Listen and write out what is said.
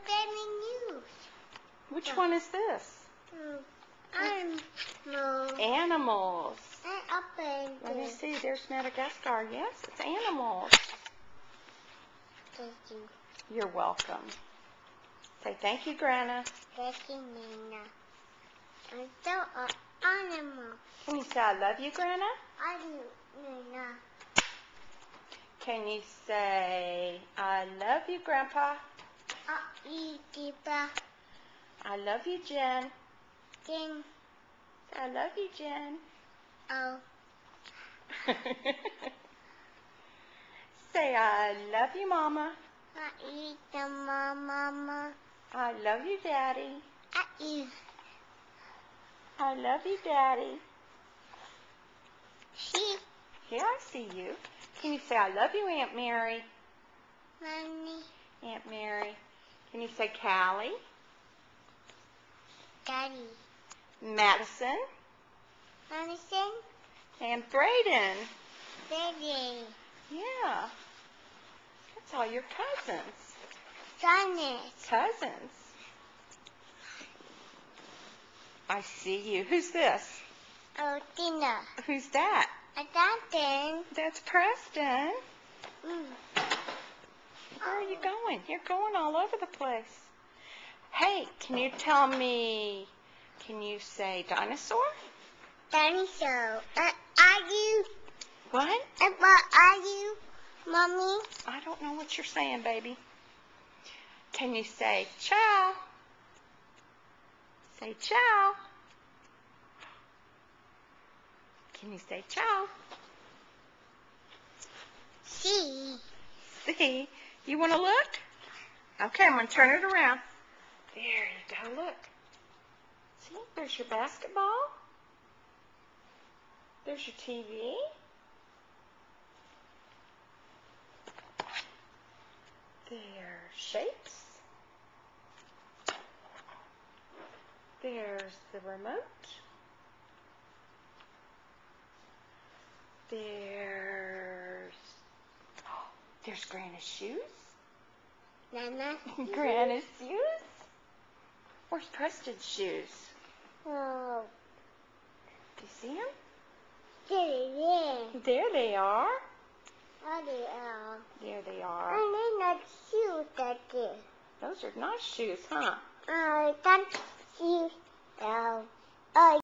family news. Which one is this? Animals. Animals. And up in Let me there. see. There's Madagascar. Yes, it's animals. Thank you. You're welcome. Say thank you, Grandma. Thank you, Nina. I'm so an animal. Can you say I love you, Grandma? I do, Nina. Can you say I love you, Grandpa? I eat Diva. I love you, Jen. Then, I love you, Jen. oh, Say I love you, Mama. I eat the mama. I love you, Daddy. I eat. I love you, Daddy. She, Yeah, I see you. Can you say I love you, Aunt Mary? mommy, Aunt Mary. Can you say Callie? daddy. Madison? Madison, And Braden? baby. Yeah. That's all your cousins. Jonas. Cousins. I see you. Who's this? Oh, Tina. Who's that? Adopted. That's Preston. Mm. Where are you going? You're going all over the place. Hey, can you tell me, can you say dinosaur? Dinosaur. Are you? What? What are you, mommy? I don't know what you're saying, baby. Can you say ciao? Say ciao. Can you say ciao? See. See? You want to look? Okay, I'm going to turn it around. There you go, look. See, there's your basketball. There's your TV. There's shapes. There's the remote. There's Grandma's shoes. Nana. Grandma's shoes. Where's Preston's shoes? Oh. Do you see them? There. There they are. Oh, they are. There they are. And then that shoes that there. Those are nice shoes, huh? That shoes. Oh.